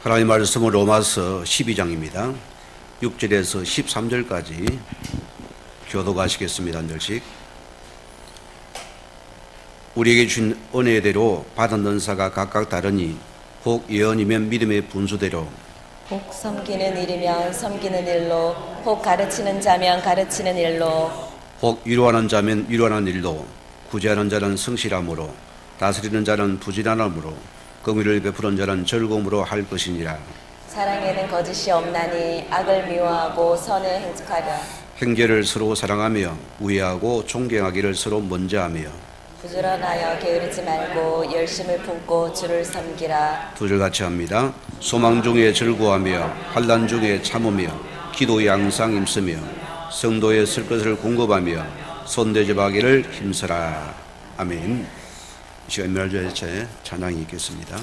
하나님 말씀은 로마서 12장입니다. 6절에서 13절까지 교독하시겠습니다. 한 절씩. 우리에게 준 은혜대로 받은 은사가 각각 다르니 혹 예언이면 믿음의 분수대로, 혹 섬기는 일이면 섬기는 일로, 혹 가르치는 자면 가르치는 일로, 혹 위로하는 자면 위로하는 일로, 구제하는 자는 성실함으로, 다스리는 자는 부지런함으로, 긍휼을 베푸는 자는 즐거움으로 할 것이니라. 사랑에는 거짓이 없나니 악을 미워하고 선을 행하려, 형제를 서로 사랑하며 우애하고 존경하기를 서로 먼저 하며, 부지런하여 게으르지 말고 열심을 품고 주를 섬기라. 두 절 같이 합니다. 소망 중에 즐거워하며 환난 중에 참으며 기도에 항상 힘쓰며 성도의 쓸 것을 공급하며 손대접하기를 힘써라. 아멘. 이 시간 멸절제 찬양이 있겠습니다.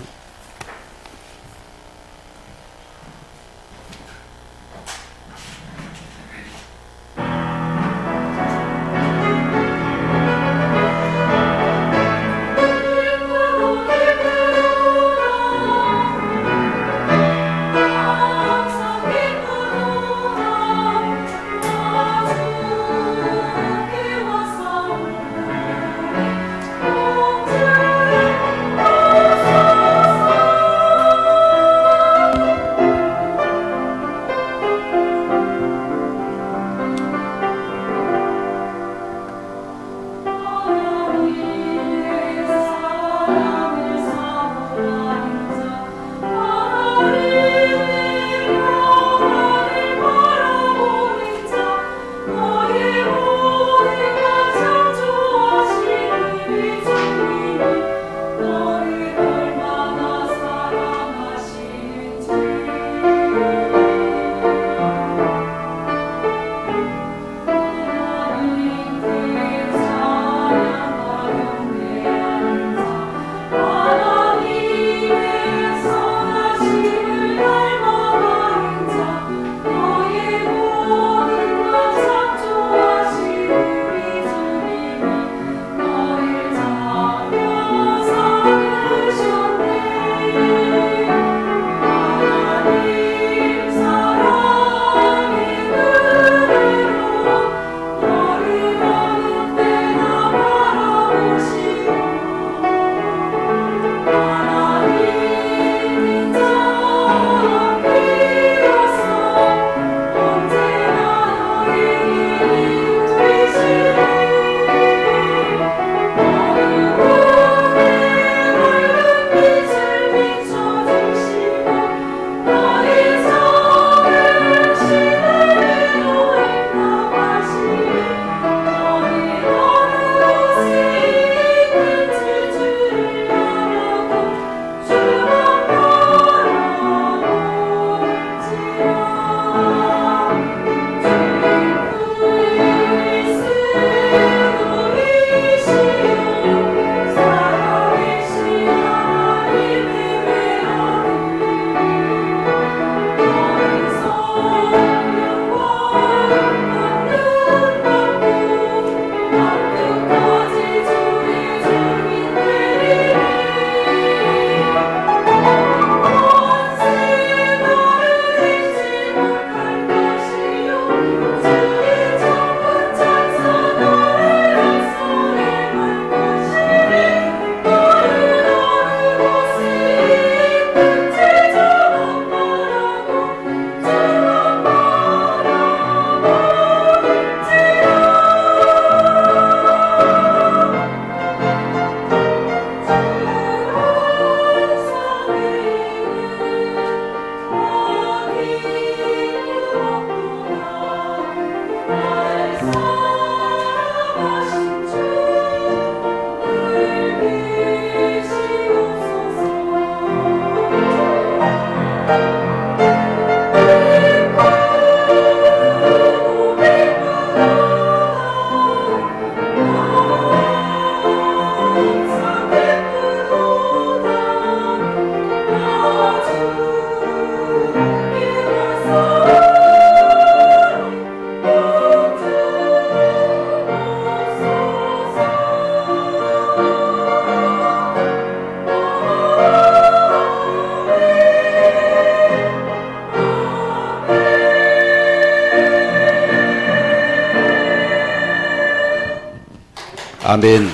아멘.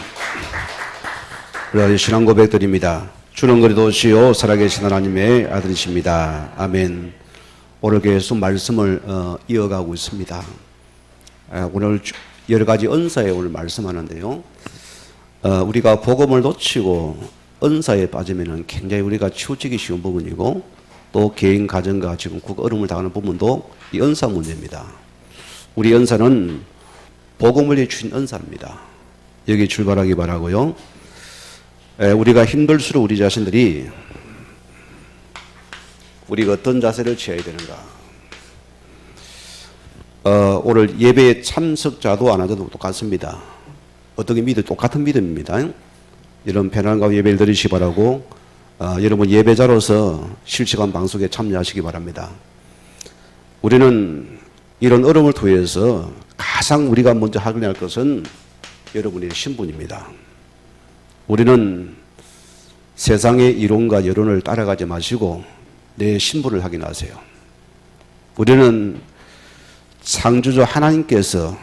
우리 신앙 고백드립니다. 주는 그리도 오시오 살아계신 하나님의 아들이십니다. 아멘. 오늘 계속 말씀을 이어가고 있습니다. 오늘 여러 가지 은사에 오늘 말씀하는데요. 우리가 복음을 놓치고 은사에 빠지면은 굉장히 우리가 치우치기 쉬운 부분이고, 또 개인 가정과 지금 어려움을 당하는 부분도 이 은사 문제입니다. 우리 은사는 복음을 주신 은사입니다. 여기 출발하기 바라고요. 우리가 힘들수록 우리 자신들이 우리가 어떤 자세를 취해야 되는가. 오늘 예배에 참석자도 안 하자도 똑같습니다. 어떻게 똑같은 믿음입니다. 여러분 편안과 예배를 드리시기 바라고, 여러분 예배자로서 실시간 방송에 참여하시기 바랍니다. 우리는 이런 어려움을 통해서 가장 우리가 먼저 확인할 것은 여러분의 신분입니다. 우리는 세상의 이론과 여론을 따라가지 마시고 내 신분을 확인하세요. 우리는 창조주 하나님께서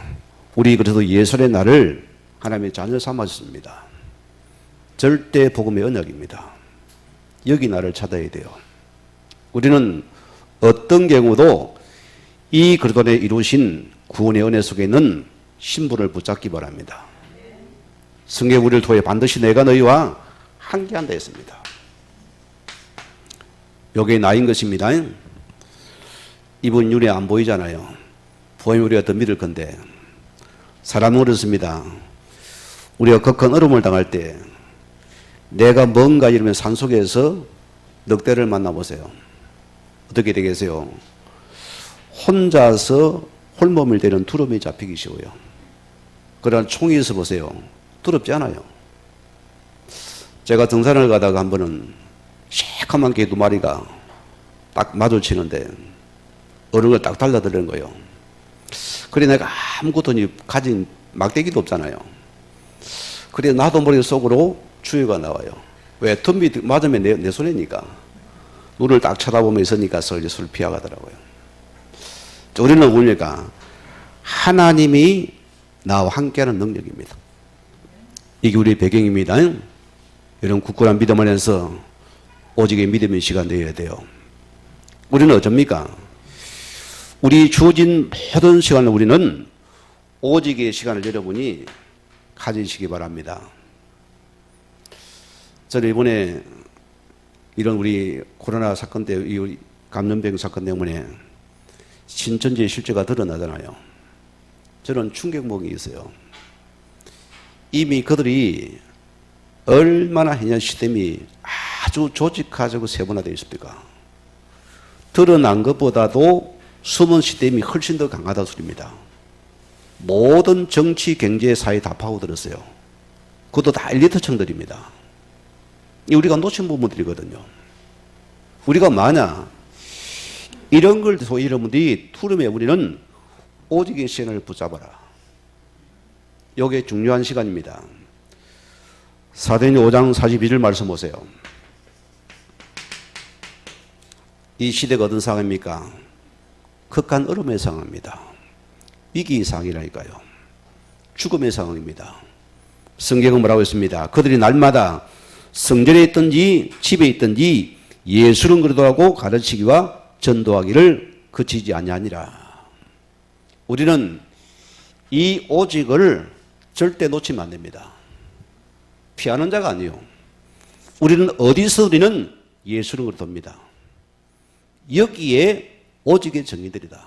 우리 그래도 예설의 날을 하나님의 자녀 삼았습니다. 절대 복음의 언약입니다. 여기 나를 찾아야 돼요. 우리는 어떤 경우도 이 그리스도의 이루신 구원의 은혜 속에 있는 신분을 붙잡기 바랍니다. 성경 우리를 통해 반드시 내가 너희와 함께한다 했습니다. 요게 나인 것입니다. 이분 눈에 안 보이잖아요. 보이면 우리가 더 믿을 건데, 사람은 그렇습니다. 우리가 극한 어려움을 당할 때 내가 뭔가 이러면 산속에서 늑대를 만나보세요. 어떻게 되겠어요? 혼자서 홀몸을 대는 두려움이 잡히기 쉬워요. 그러나 총이 있어 보세요. 두렵지 않아요. 제가 등산을 가다가 한 번은 새까만 개 두 마리가 딱 마주치는데 어느 걸 딱 달라드리는 거예요. 그래 내가 아무것도 가진 막대기도 없잖아요. 그래 나도 머리 속으로 주의가 나와요. 왜? 덤비 맞으면 내 손이니까. 눈을 딱 쳐다보면 있으니까 슬슬 피하가더라고요. 우리는 뭡니까? 하나님이 나와 함께하는 능력입니다. 이게 우리의 배경입니다. 이런 굳건한 믿음 안에서 오직의 믿음의 시간 내야 돼요. 우리는 어쩝니까? 우리 주어진 모든 시간을 우리는 오직의 시간을 여러분이 가지시기 바랍니다. 저는 이번에 이런 우리 코로나 사건 때, 이 감염병 사건 때문에 신천지의 실제가 드러나잖아요. 저는 충격먹이 있어요. 이미 그들이 얼마나 해년 시스템이 아주 조직화되고 세분화되어 있습니까? 드러난 것보다도 숨은 시스템이 훨씬 더 강하다는 소리입니다. 모든 정치, 경제, 사회 다 파고들었어요. 그것도 다 엘리트층들입니다. 우리가 놓친 부분들이거든요. 우리가 만약 이런 걸 소위 여러분들이 투름에 우리는 오직의 시간을 붙잡아라. 이게 중요한 시간입니다. 사도행전 5장 42절 말씀 보세요. 이 시대가 어떤 상황입니까? 극한 어려움의 상황입니다. 위기 상황이라니까요. 죽음의 상황입니다. 성경은 뭐라고 했습니다? 그들이 날마다 성전에 있든지 집에 있든지 예수는 그리스도라고 가르치기와 전도하기를 그치지 아니하니라. 우리는 이 오직을 절대 놓치면 안 됩니다. 피하는 자가 아니에요. 우리는 어디서 우리는 예수는 그리스도입니다. 여기에 오직의 정의들이다.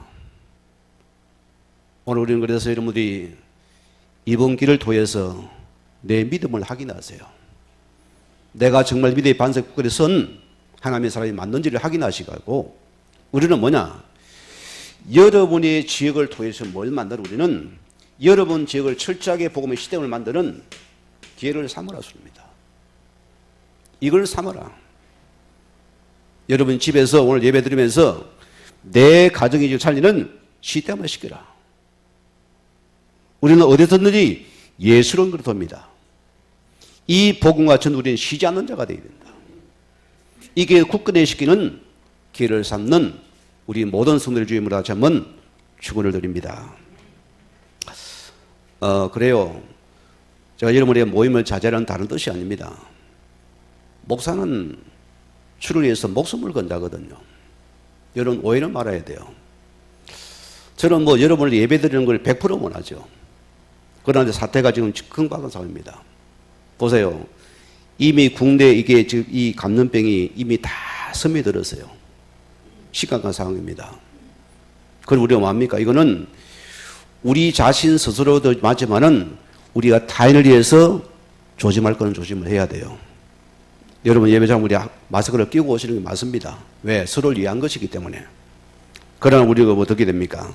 오늘 우리는 그래서 여러분들이 이번 길을 통해서 내 믿음을 확인하세요. 내가 정말 믿음의 반석에 선 하나님의 사람이 맞는지를 확인하시고, 우리는 뭐냐? 여러분의 지역을 통해서 뭘 만들어? 우리는 여러분 지역을 철저하게 복음의 시스템을 만드는 기회를 삼으라 소리입니다. 이걸 삼아라. 여러분 집에서 오늘 예배 드리면서 내 가정의 집 살리는 시스템을 시켜라. 우리는 어디서든지 예수는 그리스도입니다. 이 복음과 전 우리는 쉬지 않는 자가 되어야 된다. 이게 굳건히 시키는 기회를 삼는 우리 모든 성도들 주임으로 다시 한번 축원을 드립니다. 그래요. 제가 여러분의 모임을 자제하는 다른 뜻이 아닙니다. 목사는 주를 위해서 목숨을 건다거든요. 여러분 오해는 말아야 돼요. 저는 뭐 여러분을 예배드리는 걸 100% 원하죠. 그런데 사태가 지금 극박한 상황입니다. 보세요. 이미 국내 이게 지금 이 감염병이 이미 다 스며들었어요. 심각한 상황입니다. 그럼 우리가 뭐합니까? 이거는 우리 자신 스스로도 맞지만은 우리가 타인을 위해서 조심할 거는 조심을 해야 돼요. 여러분 예배장 우리 마스크를 끼고 오시는 게 맞습니다. 왜? 서로를 위한 것이기 때문에. 그러나 우리가 뭐 어떻게 됩니까?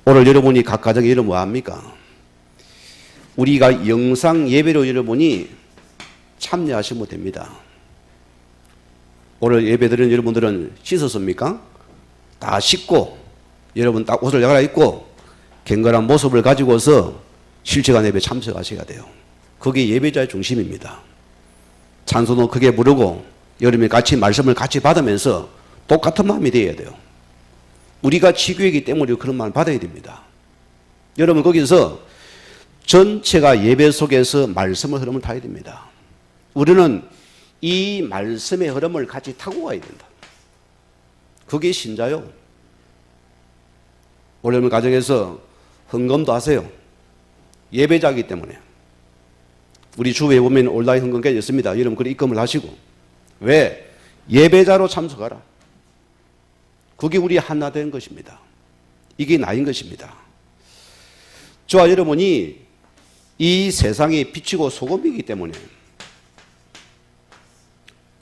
오늘 여러분이 각 가정에 이름 뭐 합니까? 우리가 영상 예배로 여러분이 참여하시면 됩니다. 오늘 예배 드리는 여러분들은 씻었습니까? 다 씻고 여러분 딱 옷을 갈아입고 경건한 모습을 가지고서 실체간 예배 참석하셔야 돼요. 그게 예배자의 중심입니다. 찬송도 크게 부르고 여러분이 같이 말씀을 같이 받으면서 똑같은 마음이 되어야 돼요. 우리가 지교이기 때문에 그런 마음을 받아야 됩니다. 여러분 거기서 전체가 예배 속에서 말씀의 흐름을 타야 됩니다. 우리는 이 말씀의 흐름을 같이 타고 가야 된다. 그게 신자요. 오늘 가정에서 헌금도 하세요. 예배자이기 때문에. 우리 주부에 보면 온라인 헌금까지 있습니다. 여러분 그래 입금을 하시고. 왜? 예배자로 참석하라. 그게 우리 하나 된 것입니다. 이게 나인 것입니다. 저와 여러분이 이 세상에 비치고 소금이기 때문에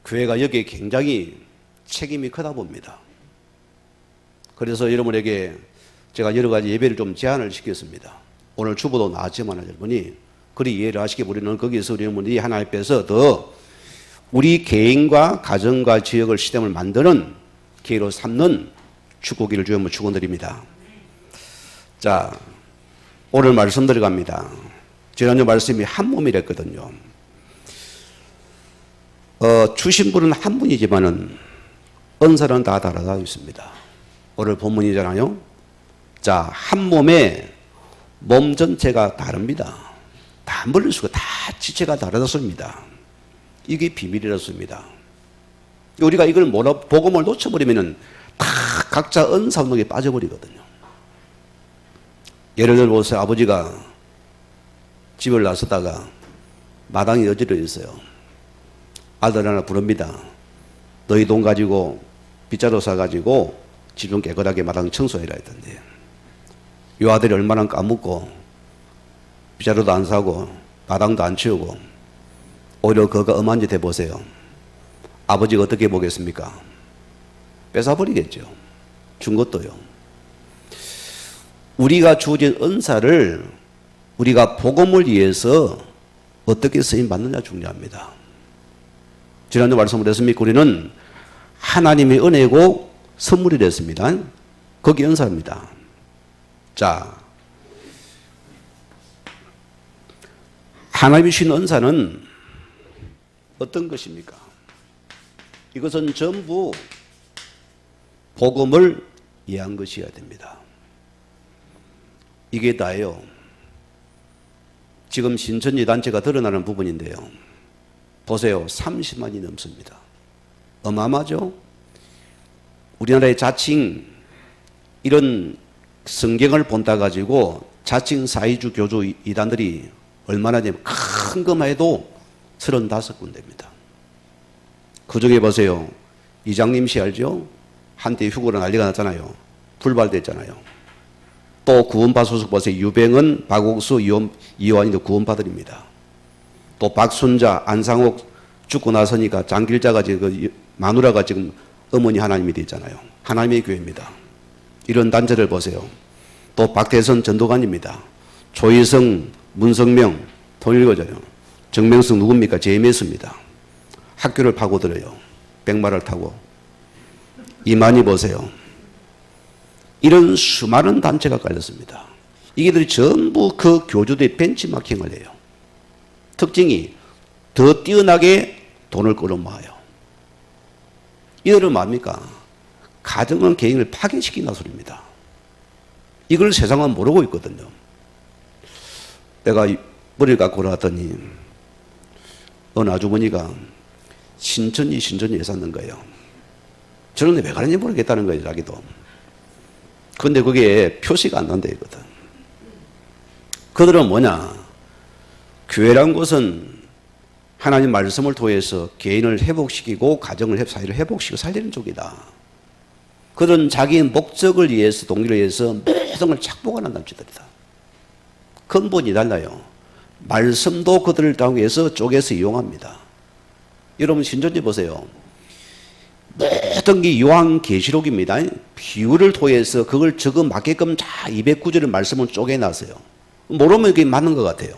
교회가 여기에 굉장히 책임이 크다 봅니다. 그래서 여러분에게 제가 여러 가지 예배를 좀 제안을 시켰습니다. 오늘 주보도 나왔지만 여러분이 그리 이해를 하시기 우리는 거기서 여러분이 하나님 앞에서 더 우리 개인과 가정과 지역을 시스템을 만드는 기회로 삼는 축복기를 주여 축원드립니다. 자, 오늘 말씀 들어갑니다. 지난주 말씀이 한 몸이랬거든요. 주신 분은 한 분이지만은 은사는 다 다르다 있습니다. 오늘 본문이잖아요. 자, 한 몸에 몸 전체가 다릅니다. 다 물릴 수가 다 지체가 다르다습니다. 이게 비밀이라습니다. 우리가 이걸 몰라 복음을 놓쳐버리면은 다 각자 은사 운동에 빠져버리거든요. 예를 들어 보세요. 아버지가 집을 나서다가 마당이 어지러 있어요. 아들 하나 부릅니다. 너희 돈 가지고 빗자루 사가지고 집 좀 깨끗하게 마당 청소해라 했던데 이 아들이 얼마나 까먹고 빗자루도 안 사고 마당도 안 치우고 오히려 그가 엄한 짓 해보세요. 아버지가 어떻게 보겠습니까? 뺏어버리겠죠. 준 것도요. 우리가 주어진 은사를 우리가 복음을 위해서 어떻게 쓰임받느냐 중요합니다. 지난주 말씀을 했습니까? 우리는 하나님의 은혜고 선물이 됐습니다. 거기 은사입니다. 자, 하나님이 주신 은사는 어떤 것입니까? 이것은 전부 복음을 이해한 것이어야 됩니다. 이게 다예요. 지금 신천지 단체가 드러나는 부분인데요. 보세요. 30만이 넘습니다. 어마어마하죠? 우리나라의 자칭 이런 성경을 본다 가지고 자칭 사회주 교주 이단들이 얼마나 되면 큰 것만 해도 35군데입니다. 그 중에 보세요. 이장님 씨 알죠? 한때 휴거로 난리가 났잖아요. 불발됐잖아요. 또 구원파 소속 보세요. 유병은, 박옥수, 이완이도 구원파들입니다. 또 박순자, 안상옥 죽고 나서니까 장길자가 지금 마누라가 지금 어머니 하나님이 됐잖아요. 하나님의 교회입니다. 이런 단체를 보세요. 또 박대선 전도관입니다. 조희성, 문성명, 통일거잖아요. 정명석 누굽니까? JMS입니다. 학교를 파고들어요. 백마를 타고. 이만희 보세요. 이런 수많은 단체가 깔렸습니다. 이게들이 전부 그 교주들의 벤치마킹을 해요. 특징이 더 뛰어나게 돈을 끌어모아요. 이들은 뭡니까? 가정은 개인을 파괴시킨다는 소리입니다. 이걸 세상은 모르고 있거든요. 내가 머리를 갖고 올라왔더니 어느 아주머니가 신천지 했었는 거예요. 저런데 왜 가는지 모르겠다는 거예요, 자기도. 근데 그게 표시가 안 난다 이거든. 그들은 뭐냐? 교회란 것은 하나님 말씀을 통해서 개인을 회복시키고 가정을 사회를 회복시키고 살리는 쪽이다. 그들은 자기 목적을 위해서 동기를 위해서 모든 걸 착복하는 남자들이다. 근본이 달라요. 말씀도 그들을 당하기 위해서 쪼개서 이용합니다. 여러분 신천지 보세요. 모든 게 요한계시록입니다. 비유를 통해서 그걸 적어 맞게끔 다 209절의 말씀을 쪼개놨어요. 모르면 그게 맞는 것 같아요.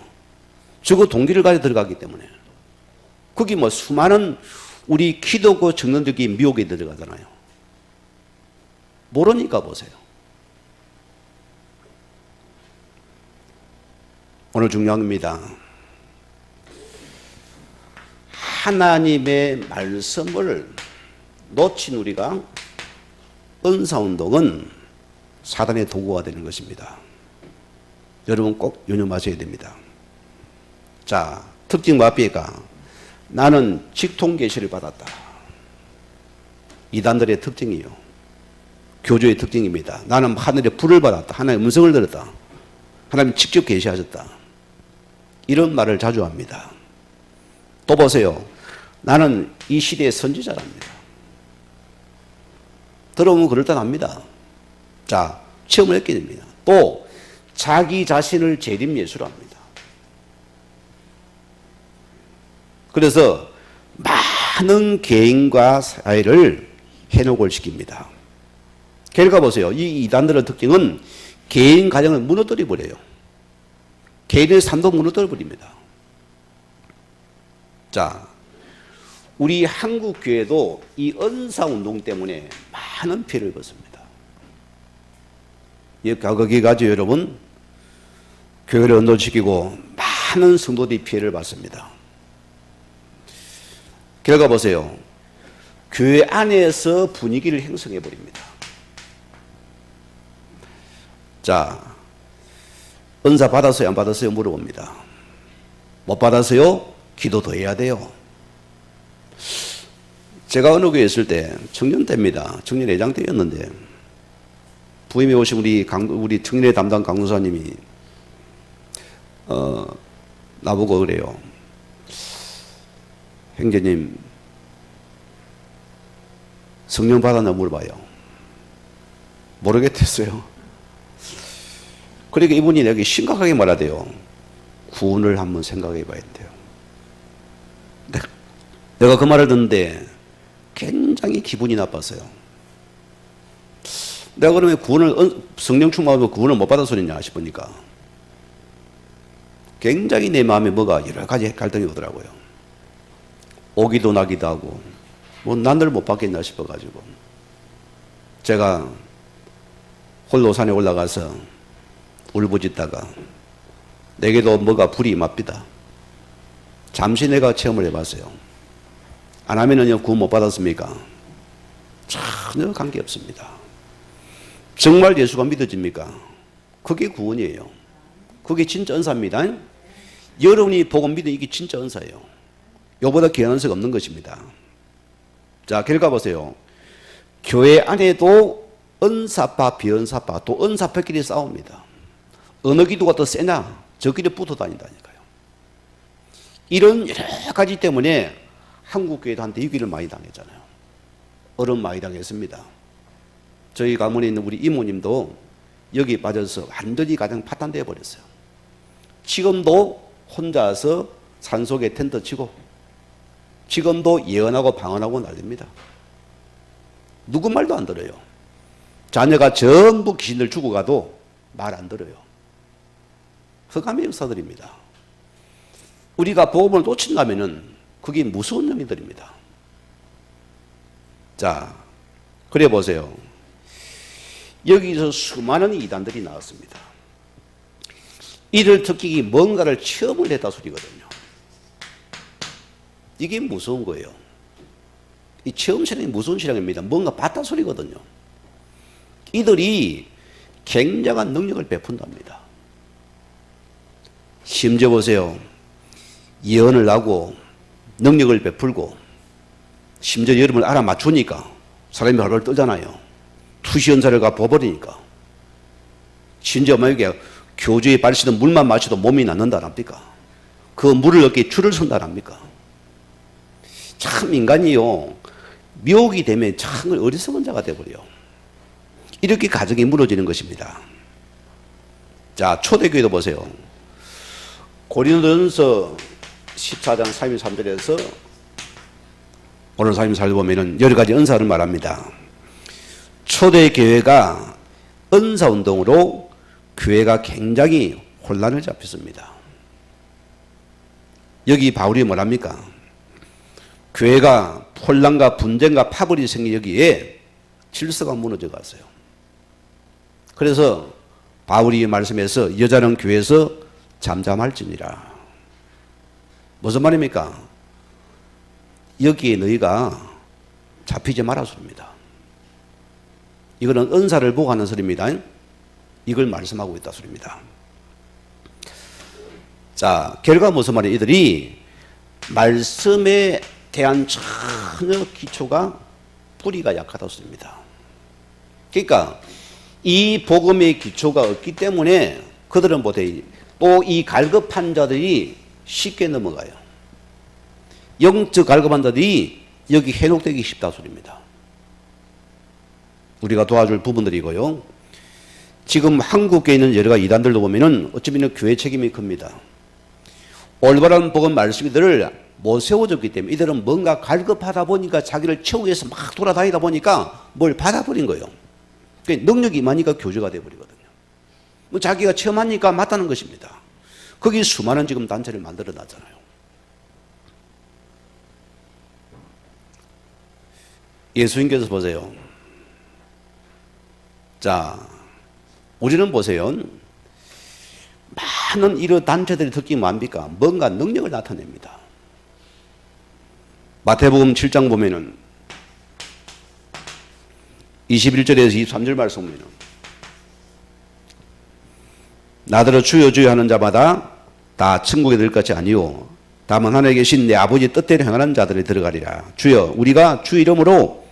적어 동기를 가지고 들어가기 때문에. 거기 뭐 수많은 우리 기독교 청년들이 미혹에 들어가잖아요. 모르니까 보세요. 오늘 중요한 겁니다. 하나님의 말씀을 놓친 우리가 은사운동은 사단의 도구가 되는 것입니다. 여러분 꼭 유념하셔야 됩니다. 자, 특징 뭐입니까? 나는 직통계시를 받았다. 이단들의 특징이요. 교조의 특징입니다. 나는 하늘의 불을 받았다. 하나님의 음성을 들었다. 하나님 직접 계시하셨다. 이런 말을 자주 합니다. 또 보세요. 나는 이 시대의 선지자랍니다. 들어보면 그럴듯합니다. 자, 체험을 했게 됩니다. 또 자기 자신을 재림예수랍니다. 그래서 많은 개인과 사회를 해독을 시킵니다. 결과 보세요. 이 이단들의 특징은 개인 가정을 무너뜨려 버려요. 개인의 삶도 무너뜨려 버립니다. 자, 우리 한국 교회도 이 은사 운동 때문에 많은 피해를 입었습니다. 이 과거에 가지고 여러분 교회를 언도시키고 많은 성도들이 피해를 봤습니다. 결과 보세요. 교회 안에서 분위기를 형성해 버립니다. 자, 은사 받았어요? 안 받았어요? 물어봅니다. 못 받았어요? 기도 더 해야 돼요. 제가 어느 교회에 있을 때 청년 때입니다. 청년회장 때였는데 부임해 오신 우리 청년회 담당 강도사님이 나보고 그래요. 형제님 성령 받았나 물어봐요. 모르겠댔어요. 그러니까 이분이 내게 심각하게 말하대요. 구원을 한번 생각해 봐야 돼요. 내가 그 말을 듣는데 굉장히 기분이 나빴어요. 내가 그러면 성령 충만하면 구원을 못 받은 소리냐 싶으니까 굉장히 내 마음에 뭐가 여러 가지 갈등이 오더라고요. 오기도 나기도 하고 뭐 난들 못 받겠나 싶어가지고 제가 홀로 산에 올라가서 울부짖다가 내게도 뭐가 불이 임합니다. 잠시 내가 체험을 해봤어요. 안 하면은요 구원 못 받았습니까? 전혀 관계없습니다. 정말 예수가 믿어집니까? 그게 구원이에요. 그게 진짜 은사입니다. 여러분이 복음 믿으면 이게 진짜 은사예요. 이보다 귀한 은사가 없는 것입니다. 자, 결과 보세요. 교회 안에도 은사파, 비은사파, 또 은사파끼리 싸웁니다. 어느 기도가 더 세냐? 저끼리 붙어 다닌다니까요. 이런 여러 가지 때문에 한국 교회도 한테 위기를 많이 당했잖아요. 어려움 많이 당했습니다. 저희 가문에 있는 우리 이모님도 여기 빠져서 완전히 가정 파탄되어 버렸어요. 지금도 혼자서 산속에 텐트 치고 지금도 예언하고 방언하고 난립니다. 누구 말도 안 들어요. 자녀가 전부 귀신들 죽어가도 말 안 들어요. 흑암의 역사들입니다. 우리가 복음을 놓친다면은 그게 무서운 놈이들입니다. 자, 그래 보세요. 여기서 수많은 이단들이 나왔습니다. 이들 특징이 뭔가를 체험을 했다 소리거든요. 이게 무서운 거예요. 이 체험 신앙이 무서운 신앙입니다. 뭔가 봤다 소리거든요. 이들이 굉장한 능력을 베푼답니다. 심지어 보세요. 예언을 하고 능력을 베풀고 심지어 여러분을 알아맞추니까 사람이 발발 떨잖아요. 투시연사를 갚아버리니까. 심지어 만약에 교주에 빠르시던 물만 마셔도 몸이 낫는다랍니까? 그 물을 얻기에 줄을 선다랍니까? 참 인간이요. 미혹이 되면 참 어리석은 자가 되어버려요. 이렇게 가정이 무너지는 것입니다. 자, 초대교회도 보세요. 고린도전서 14장 3일 3절에서 오늘 3일 4절 보면은 여러 가지 은사를 말합니다. 초대교회가 은사운동으로 교회가 굉장히 혼란을 잡혔습니다. 여기 바울이 뭐랍니까? 교회가 혼란과 분쟁과 파벌이 생긴 여기에 질서가 무너져 갔어요. 그래서 바울이 말씀해서 여자는 교회에서 잠잠할지니라. 무슨 말입니까? 여기에 너희가 잡히지 마라 소리입니다. 이거는 은사를 보고 하는 소리입니다. 이걸 말씀하고 있다 소리입니다. 자, 결과 무슨 말이에요? 이들이 말씀에 대한 전혀 기초가 뿌리가 약하다 소리입니다. 그러니까 이 복음의 기초가 없기 때문에 그들은 못해. 또 이 갈급한 자들이 쉽게 넘어가요. 영적 갈급한 자들이 여기 해독되기 쉽다 소리입니다. 우리가 도와줄 부분들이고요. 지금 한국에 있는 여러 가지 이단들도 보면은 어쩌면 교회 책임이 큽니다. 올바른 복음 말씀들을 못 세워줬기 때문에 이들은 뭔가 갈급하다 보니까 자기를 채우기 위해서 막 돌아다니다 보니까 뭘 받아버린 거예요. 능력이 많으니까 교주가 돼버리거든요. 뭐 자기가 체험하니까 맞다는 것입니다. 거기 수많은 지금 단체를 만들어 놨잖아요. 예수님께서 보세요. 자, 우리는 보세요. 많은 이런 단체들이 특징이 뭡니까? 뭔가 능력을 나타냅니다. 마태복음 7장 보면은 21절에서 23절 말씀 보면은 나더러 주여 주여 하는 자마다 다 천국에 들 것이 아니요 다만 하늘에 계신 내 아버지 뜻대로 행하는 자들이 들어가리라. 주여 우리가 주 이름으로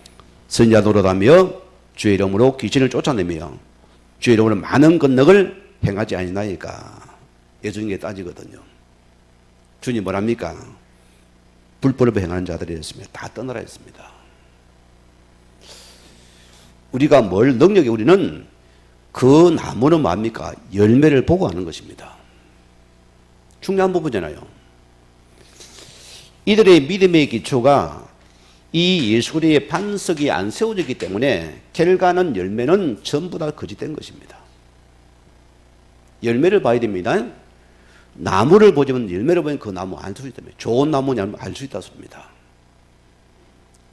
선지자 노릇하며 주의 이름으로 귀신을 쫓아내며 주의 이름으로 많은 건너를 행하지 아니나이까. 예수님께 따지거든요. 주님 뭐랍니까? 불법을 행하는 자들이 했으면 다 떠나라 했습니다. 우리가 뭘 능력이 우리는 그 나무는 뭡니까? 열매를 보고 하는 것입니다. 중요한 부분이잖아요. 이들의 믿음의 기초가 이 예수 그리스도의 반석이 안 세워졌기 때문에 결과는 열매는 전부 다 거짓된 것입니다. 열매를 봐야 됩니다. 나무를 보지만 열매를 보면 그 나무 알 수 있다며. 좋은 나무냐면 알 수 있다 소리입니다.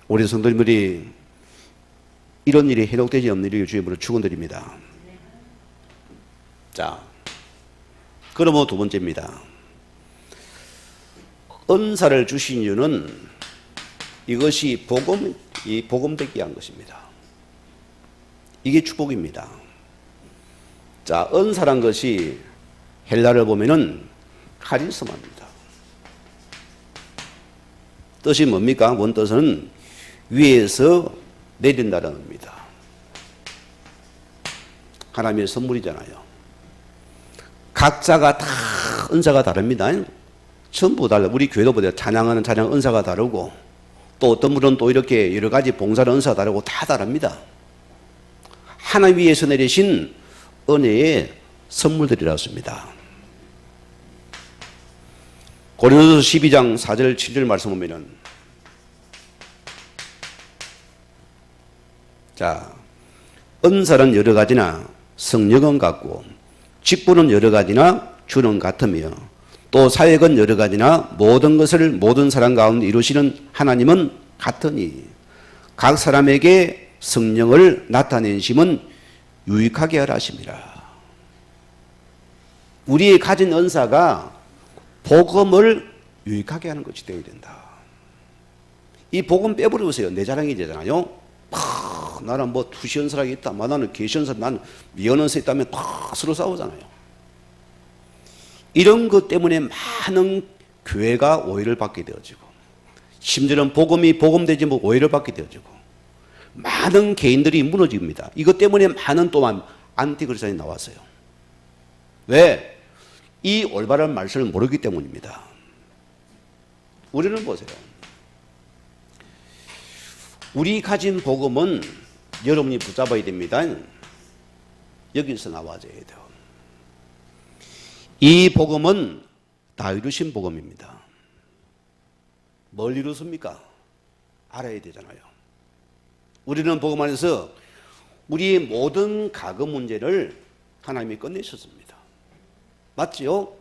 우리 성도님들이 이런 일이 해독되지 않는 일을 주님으로 축원드립니다. 자, 그러면 두 번째입니다. 은사를 주신 이유는 이것이 복음되게 한 것입니다. 이게 축복입니다. 자, 은사란 것이 헬라를 보면은 카리스마입니다. 뜻이 뭡니까? 원뜻은 위에서 내린다는 겁니다. 하나님의 선물이잖아요. 각자가 다 은사가 다릅니다. 전부 달라. 우리 교회도 보세요. 찬양하는 찬양 은사가 다르고 또 어떤 분은 또 이렇게 여러 가지 봉사의 은사가 다르고 다 다릅니다. 하나님 위에서 내리신 은혜의 선물들이라습니다. 고린도서 12장 4절 7절 말씀 보면은 자, 은사는 여러 가지나 성령은 같고 직분은 여러 가지나 주는 같으며 또 사역은 여러 가지나 모든 것을 모든 사람 가운데 이루시는 하나님은 같으니 각 사람에게 성령을 나타내심은 유익하게 하라 하심이라. 우리의 가진 은사가 복음을 유익하게 하는 것이 되어야 된다. 이 복음 빼버리세요. 내 자랑이 되잖아요. 나는 뭐 투시연사라기 있다. 나는 계시연사, 나는 미연연사 있다면 서로 싸우잖아요. 이런 것 때문에 많은 교회가 오해를 받게 되어지고, 심지어는 복음이 복음되지 못 오해를 받게 되어지고, 많은 개인들이 무너집니다. 이것 때문에 많은 또한 안티그리스도인이 나왔어요. 왜? 이 올바른 말씀을 모르기 때문입니다. 우리는 보세요. 우리 가진 복음은 여러분이 붙잡아야 됩니다. 여기서 나와줘야 돼요. 이 복음은 다 이루신 복음입니다. 뭘 이루습니까? 알아야 되잖아요. 우리는 복음 안에서 우리의 모든 과거 문제를 하나님이 끝내셨습니다. 맞지요?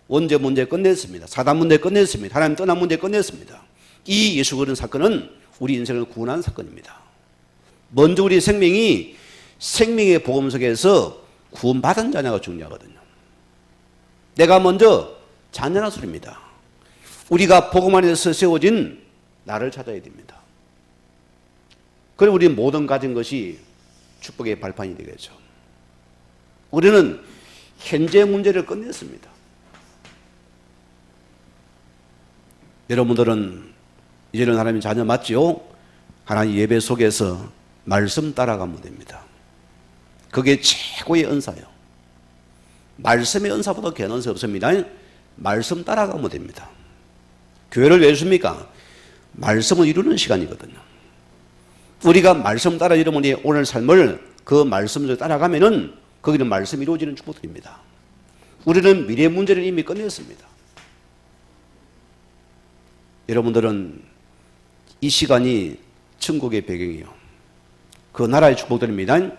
원죄 문제 끝냈습니다. 사단 문제 끝냈습니다. 하나님 떠난 문제 끝냈습니다. 이 예수 그리스도 사건은 우리 인생을 구원한 사건입니다. 먼저 우리 생명이 생명의 복음 속에서 구원받은 자녀가 중요하거든요. 내가 먼저 자녀라 소리입니다. 우리가 복음 안에서 세워진 나를 찾아야 됩니다. 그럼 우리 모든 가진 것이 축복의 발판이 되겠죠. 우리는 현재 문제를 끝냈습니다. 여러분들은 이제는 하나님 자녀 맞지요? 하나님 예배 속에서 말씀 따라가면 됩니다. 그게 최고의 은사예요. 말씀의 은사보다 귀한 은사 없습니다. 말씀 따라가면 됩니다. 교회를 왜 줍니까? 말씀을 이루는 시간이거든요. 우리가 말씀 따라 이루면 오늘 삶을 그 말씀을 따라가면은 거기는 말씀이 이루어지는 축복입니다. 우리는 미래 문제를 이미 끝냈습니다. 여러분들은 이 시간이 천국의 배경이요. 그 나라의 축복들입니다.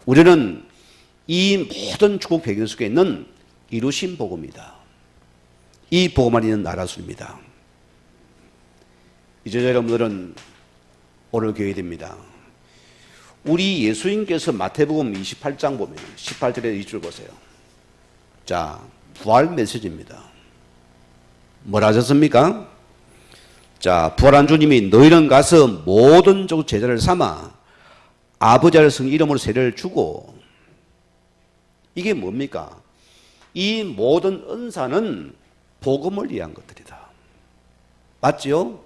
우리는 이 모든 축복 배경 속에 있는 이루신 복음이다. 이 복음 안에 있는 나라수입니다. 이제 여러분들은 오늘 교회 됩니다. 우리 예수님께서 마태복음 28장 보면 18절에 이 줄 보세요. 자, 부활 메시지입니다. 뭐라 하셨습니까? 자, 부활한 주님이 너희는 가서 모든 족 제자를 삼아 아버지 성 이름으로 세례를 주고, 이게 뭡니까? 이 모든 은사는 복음을 위한 것들이다. 맞지요?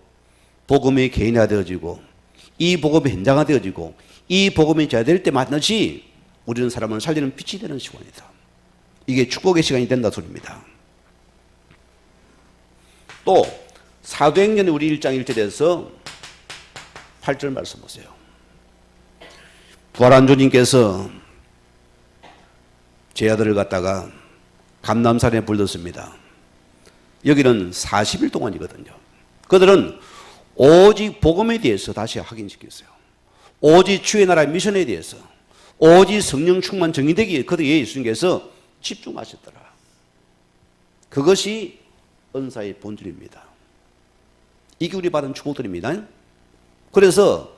복음이 개인화되어지고 이 복음이 현장화되어지고 이 복음이 제화될 때 마치 우리는 사람을 살리는 빛이 되는 시간이다. 이게 축복의 시간이 된다 소리입니다. 또 사도행전 우리 1장 1절에서 8절 말씀 보세요. 부활한 주님께서 제 아들을 갖다가 감람산에 불렀습니다. 여기는 40일 동안이거든요. 그들은 오직 복음에 대해서 다시 확인시켰어요. 오직 주의 나라 미션에 대해서, 오직 성령 충만 정의되기에 그들의 예수님께서 집중하셨더라. 그것이 은사의 본질입니다. 이게 우리 받은 축복들입니다. 그래서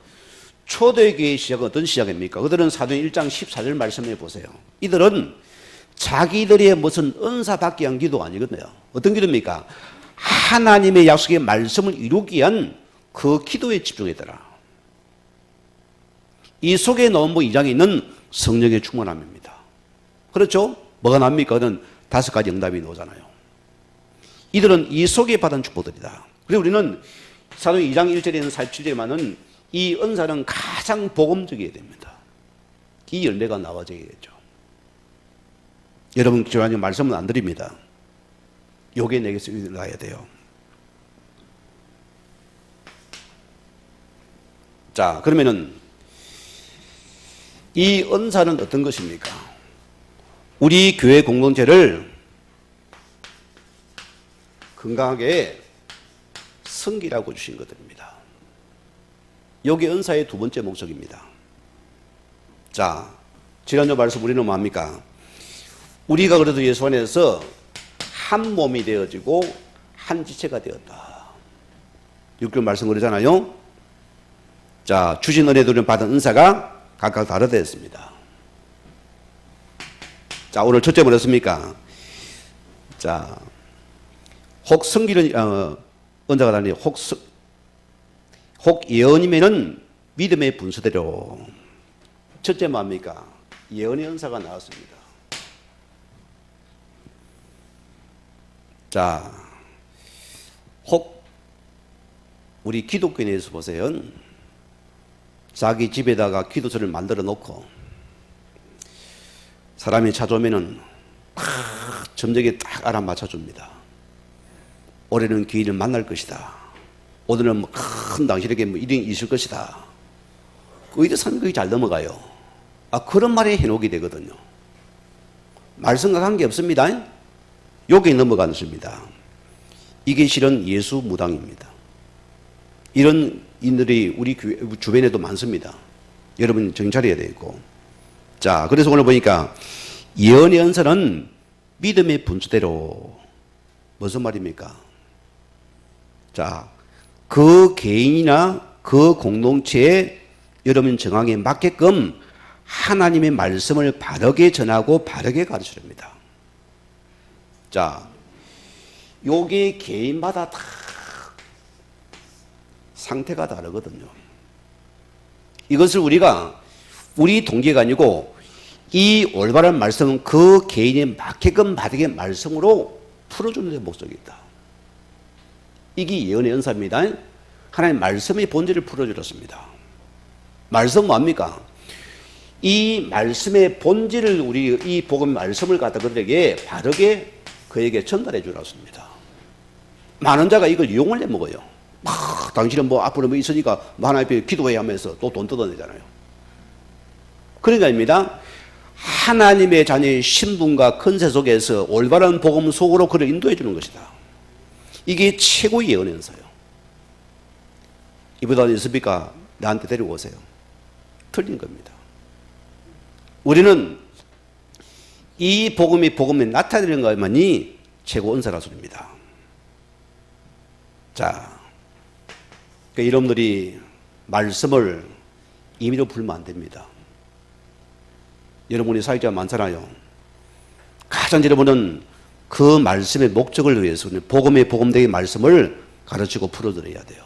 초대교회의 시작은 어떤 시작입니까? 그들은 사도행 1장 14절 말씀해 보세요. 이들은 자기들의 무슨 은사 받기 위한 기도 아니거든요. 어떤 기도입니까? 하나님의 약속의 말씀을 이루기 위한 그 기도에 집중했더라. 이 속에 나온 2장에 있는 성령의 충만함입니다. 그렇죠? 뭐가 납니까? 그는 5가지 응답이 나오잖아요. 이들은 이 속에 받은 축복들이다. 그리고 우리는 사도행 2장 1절에 있는 47절에만은 이 은사는 가장 복음적이어야 됩니다. 이 열매가 나와져야겠죠. 여러분, 저는 말씀은 안 드립니다. 요게 내게서 나야 돼요. 자, 그러면은 이 은사는 어떤 것입니까? 우리 교회 공동체를 건강하게 섬기라고 주신 것들입니다. 요게 은사의 두 번째 목적입니다. 자, 지난주 말씀 우리는 뭡니까? 우리가 그래도 예수 안에서 한 몸이 되어지고 한 지체가 되었다. 6절 말씀 그러잖아요. 자, 주신 은혜들은 받은 은사가 각각 다르다 했습니다. 자, 오늘 첫째 뭐였습니까? 자, 혹 성기는 은사가 다르니 혹 예언이면은 믿음의 분수대로. 첫째 뭡니까? 예언의 은사가 나왔습니다. 자, 혹 우리 기독교인에서 보세요. 자기 집에다가 기도실을 만들어 놓고 사람이 찾아오면은 점쟁이 딱 알아맞혀 줍니다. 올해는 귀인을 만날 것이다. 오늘은 뭐 큰 당신에게 뭐 일이 있을 것이다. 의대 사람이 그게 잘 넘어가요. 그런 말에 해놓게 되거든요. 말씀과 관계없습니다. 여기 넘어가는 것입니다. 이게 실은 예수 무당입니다. 이런 인들이 우리 주변에도 많습니다. 여러분 정신 차려야 되고. 자, 그래서 오늘 보니까 예언의 연설은 믿음의 분수대로. 무슨 말입니까? 자, 그 개인이나 그 공동체에 여러분 정황에 맞게끔 하나님의 말씀을 바르게 전하고 바르게 가르치렵니다. 자, 요게 개인마다 다 상태가 다르거든요. 이것을 우리가 우리 동기가 아니고 이 올바른 말씀은 그 개인에 맞게끔 바르게 말씀으로 풀어주는 데 목적이 있다. 이게 예언의 연사입니다. 하나님 말씀의 본질을 풀어주었습니다. 말씀 뭡니까? 이 말씀의 본질을 우리 이 복음 말씀을 갖다 그들에게 바르게 그에게 전달해 주었습니다. 많은 자가 이걸 이용을 해 먹어요. 당신은 뭐 앞으로 뭐 있으니까 하나님 앞에 기도해야 하면서 또 돈 뜯어내잖아요. 그런 게 아닙니다. 하나님의 자녀의 신분과 컨세 속에서 올바른 복음 속으로 그를 인도해 주는 것이다. 이게 최고의 예언의 연사예요. 이보다 있습니까? 나한테 데리고 오세요. 틀린 겁니다. 우리는 이 복음에 나타내는 것만이 최고 은사라 소리입니다. 자, 그러니까 여러분들이 말씀을 임의로 풀면 안 됩니다. 여러분이 사역자가 많잖아요. 가장 여러분은 그 말씀의 목적을 위해서 복음의 복음되게 말씀을 가르치고 풀어드려야 돼요.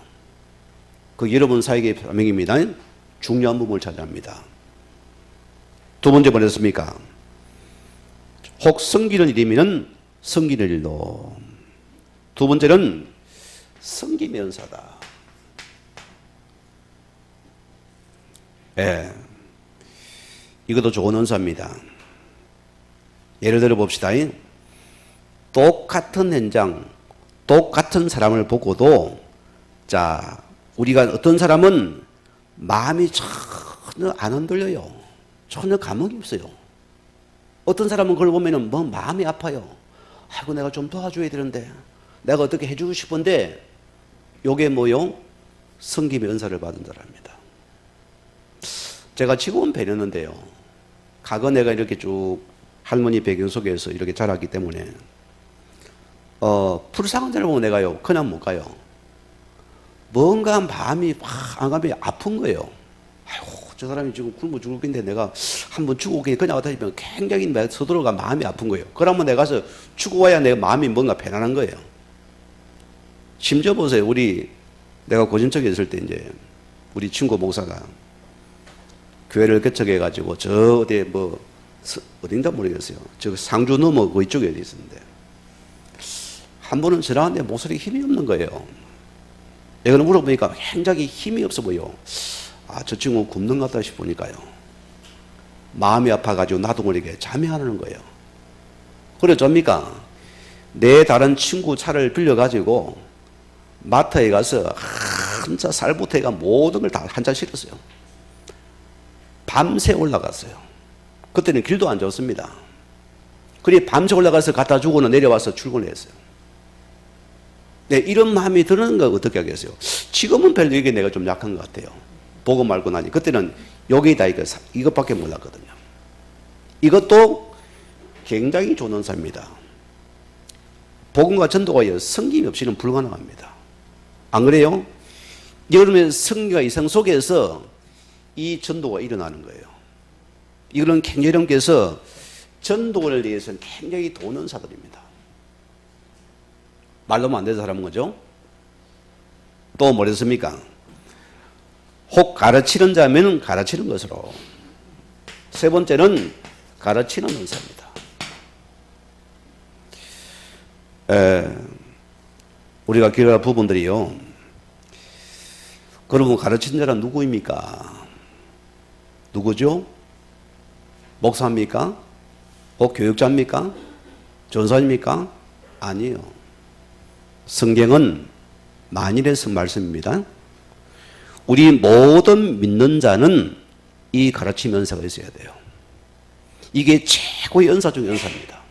그 여러분 사역의 사명입니다. 중요한 부분을 차지합니다. 두 번째 뭐였습니까? 혹 섬기는 일이면 섬기는 일로. 두 번째는 섬김의 은사다. 예. 이것도 좋은 은사입니다. 예를 들어 봅시다. 똑같은 현장, 똑같은 사람을 보고도, 자, 우리가 어떤 사람은 마음이 전혀 안 흔들려요. 전혀 감흥이 없어요. 어떤 사람은 그걸 보면은 뭐 마음이 아파요. 아이고, 내가 좀 도와줘야 되는데, 내가 어떻게 해주고 싶은데, 요게 뭐요? 섬김의 은사를 받은 사람입니다. 제가 지금은 배렸는데요. 과거 내가 이렇게 쭉 할머니 배경 속에서 이렇게 자랐기 때문에, 불쌍한 데를 보면 내가요, 그냥 못 가요. 뭔가 마음이 확 안 가면 아픈 거예요. 아이고, 저 사람이 지금 굶어 죽을 텐데 내가 한번 죽고 오게 그냥 왔다 싶으면 굉장히 서두르가 마음이 아픈 거예요. 그러면 내가 가서 죽고 와야 내 마음이 뭔가 편안한 거예요. 심지어 보세요. 내가 고진척에 있을 때 이제 우리 친구 목사가 교회를 개척해가지고 저 어디에 어딘가 모르겠어요. 저 상주 넘어 그 이쪽에 어디 있었는데 한 번은 저랑한테 목소리 힘이 없는 거예요. 내가 물어보니까 굉장히 힘이 없어 보여. 저 친구 굶는 것 같다 싶으니까요. 마음이 아파가지고 나도 모르게 잠이 안 오는 거예요. 그래 접니까? 내 다른 친구 차를 빌려가지고 마트에 가서 한자 쌀부터 해가 모든 걸 다 한자 실었어요. 밤새 올라갔어요. 그때는 길도 안 좋습니다. 그래 밤새 올라가서 갖다 주고는 내려와서 출근을 했어요. 네, 이런 마음이 드는 거 어떻게 하겠어요? 지금은 별로 이게 내가 좀 약한 것 같아요. 보고 말고 나니. 그때는 여기다 이것밖에 몰랐거든요. 이것도 굉장히 좋은 은사입니다. 복음과 전도가 성김이 없이는 불가능합니다. 안 그래요? 여러분의 성기가 이상 속에서 이 전도가 일어나는 거예요. 이거는 굉장히 여러분께서 전도를 위해서는 굉장히 좋은 은사들입니다. 말로만 안 되는 사람은 거죠. 또 뭐랬습니까? 혹 가르치는 자면 가르치는 것으로. 세 번째는 가르치는 은사입니다. 우리가 기억할 부분들이요. 그러면 가르친 자는 누구입니까? 누구죠? 목사입니까? 꼭 교육자입니까? 전사입니까? 아니요. 성경은 만일의 말씀입니다. 우리 모든 믿는 자는 이 가르침 연사가 있어야 돼요. 이게 최고의 연사 중 연사입니다.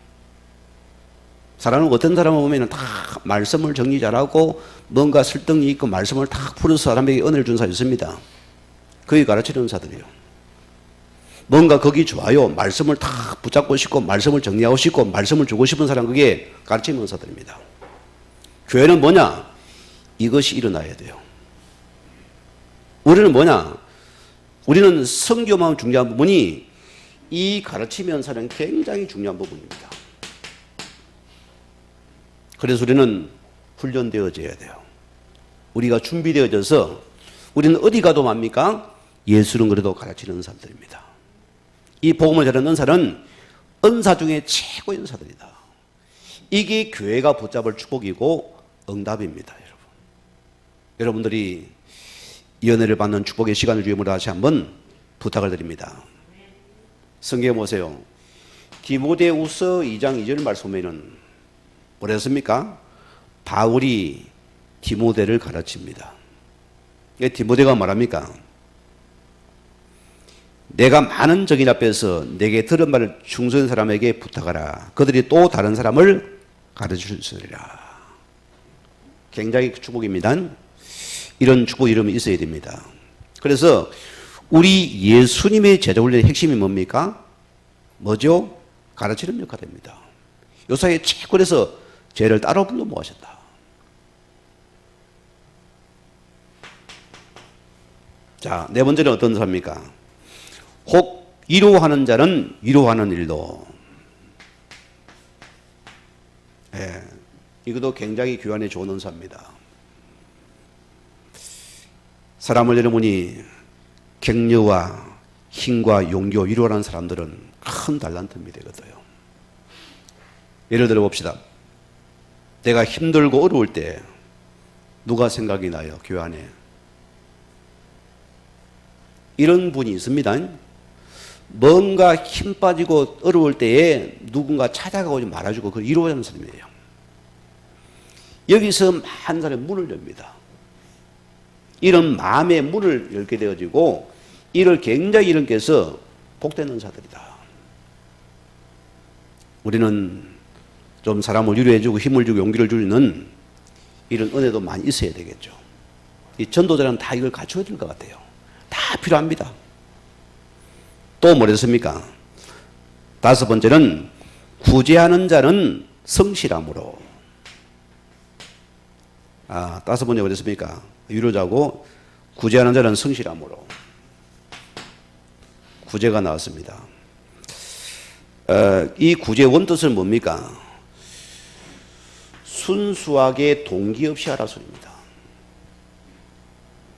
사람은 어떤 사람을 보면 다 말씀을 정리 잘하고 뭔가 설득이 있고 말씀을 다 풀어서 사람에게 은혜를 준 사람이 있습니다. 그게 가르치는 연사들이에요. 뭔가 거기 좋아요. 말씀을 다 붙잡고 싶고 말씀을 정리하고 싶고 말씀을 주고 싶은 사람, 그게 가르치는 연사들입니다. 교회는 뭐냐? 이것이 일어나야 돼요. 우리는 뭐냐? 우리는 선교만 중요한 부분이 이 가르치는 연사는 굉장히 중요한 부분입니다. 그래서 우리는 훈련되어져야 돼요. 우리가 준비되어져서 우리는 어디 가도 맙니까? 예수는 그래도 가르치는 은사들입니다. 이 복음을 전하는 은사는 은사 중에 최고의 은사들이다. 이게 교회가 붙잡을 축복이고 응답입니다. 여러분들이 이 은혜를 받는 축복의 시간을 주임으로 다시 한번 부탁을 드립니다. 성경에 보세요. 디모데후서 2장 2절 말씀에는 뭐랬습니까? 바울이 디모데를 가르칩니다. 디모데가 말합니까? 내가 많은 적인 앞에서 내게 들은 말을 충성한 사람에게 부탁하라. 그들이 또 다른 사람을 가르치리라. 굉장히 축복입니다. 이런 축복 이름이 있어야 됩니다. 그래서 우리 예수님의 제자 훈련의 핵심이 뭡니까? 뭐죠? 가르치는 역할입니다. 요사이에 최고에서 죄를 따로 불러 모으셨다. 자, 네 번째는 어떤 사입니까? 혹 위로하는 자는 위로하는 일도. 이것도 굉장히 교환에 좋은 은사입니다. 사람을 여러분이 격려와 힘과 용기, 위로하는 사람들은 큰 달란트입니다. 이것도요. 예를 들어 봅시다. 내가 힘들고 어려울 때 누가 생각이 나요? 교회 안에. 이런 분이 있습니다. 뭔가 힘 빠지고 어려울 때에 누군가 찾아가고 말아주고 그걸 이루어지는 사람이에요. 여기서 많은 사람이 문을 엽니다. 이런 마음의 문을 열게 되어지고 이를 굉장히 이렇게 해서 복되는 자들이다. 우리는 좀 사람을 위로해주고 힘을 주고 용기를 주는 이런 은혜도 많이 있어야 되겠죠. 이 전도자는 다 이걸 갖춰야 될 것 같아요. 다 필요합니다. 또 뭐랬습니까? 다섯 번째는 구제하는 자는 성실함으로. 다섯 번째 뭐랬습니까? 위로자고 구제하는 자는 성실함으로. 구제가 나왔습니다. 이 구제의 원뜻은 뭡니까? 순수하게 동기 없이 하라 소리입니다.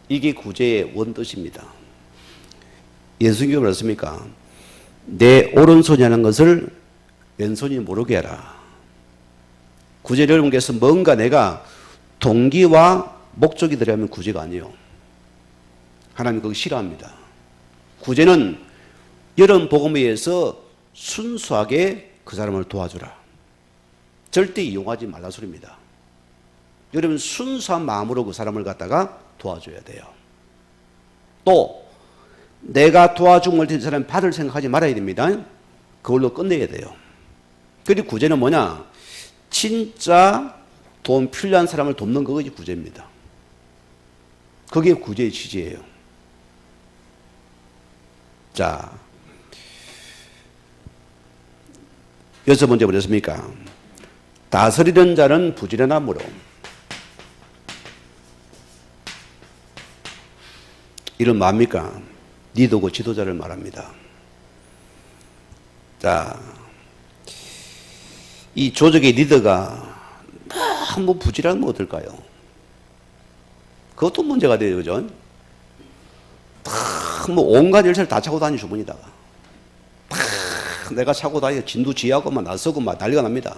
이게 구제의 원뜻입니다. 예수님이 그랬습니까? 내 오른손이 하는 것을 왼손이 모르게 하라. 구제를 여러분께서 뭔가 내가 동기와 목적이 들어가면 구제가 아니에요. 하나님 그거 싫어합니다. 구제는 여러분 복음에 의해서 순수하게 그 사람을 도와주라. 절대 이용하지 말라 소리입니다. 여러분 순수한 마음으로 그 사람을 갖다가 도와줘야 돼요. 또 내가 도와준 걸 그 사람이 받을 생각하지 말아야 됩니다. 그걸로 끝내야 돼요. 그리고 구제는 뭐냐? 진짜 돈 필요한 사람을 돕는 그것이 구제입니다. 그게 구제의 취지예요. 자, 여섯 번째 뭐였습니까? 다스리는 자는 부지런함으로. 이런 뭡니까? 리더고 지도자를 말합니다. 자, 이 조직의 리더가 너무 부지런하면 어떨까요? 그것도 문제가 돼요, 그죠? 뭐 온갖 열쇠를 다 차고 다니는 주머니다가 내가 차고 다니고 진두지휘하고 막 나서고 막 난리가 납니다.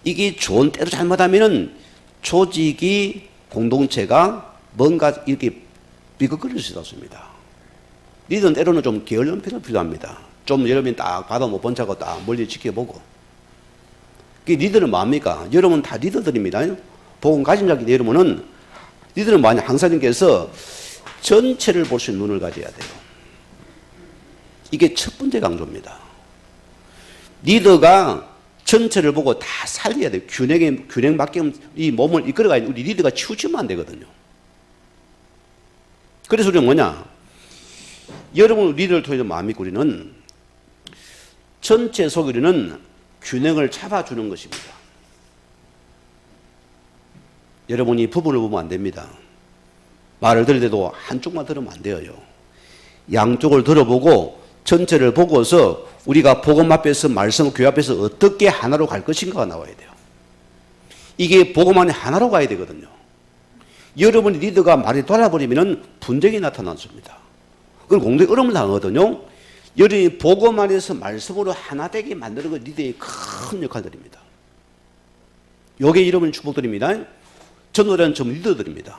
이게 좋은 때로 잘못하면은 조직이 공동체가 뭔가 이렇게 비극거릴 수 있습니다. 리더는 때로는 좀 게을른 편이 필요합니다. 좀 여러분이 딱 바다 못 본 차고 딱 멀리 지켜보고. 그 리더는 뭡니까? 여러분 다 리더들입니다. 복음 가진 자기 여러분은 리더는 만약 항사님께서 전체를 볼 수 있는 눈을 가져야 돼요. 이게 첫 번째 강조입니다. 리더가 전체를 보고 다 살려야 돼요. 균형 맞게 이 몸을 이끌어가야 우리 리더가 치우치면 안 되거든요. 그래서 우리는 뭐냐? 여러분 리더를 통해서 마음이 우리는 전체 속에 우리는 균형을 잡아주는 것입니다. 여러분이 부분을 보면 안 됩니다. 말을 들을 때도 한쪽만 들으면 안 돼요. 양쪽을 들어보고 전체를 보고서 우리가 복음 앞에서 말씀 교회 앞에서 어떻게 하나로 갈 것인가가 나와야 돼요. 이게 복음 안에 하나로 가야 되거든요. 여러분 리더가 말이 돌아버리면 분쟁이 나타났습니다. 그럼 공동에 어려움을 당하거든요. 여러분이 복음 안에서 말씀으로 하나 되게 만드는 것 리더의 큰 역할들입니다. 요게 여러분 축복드립니다. 전도자는 전 리더들입니다.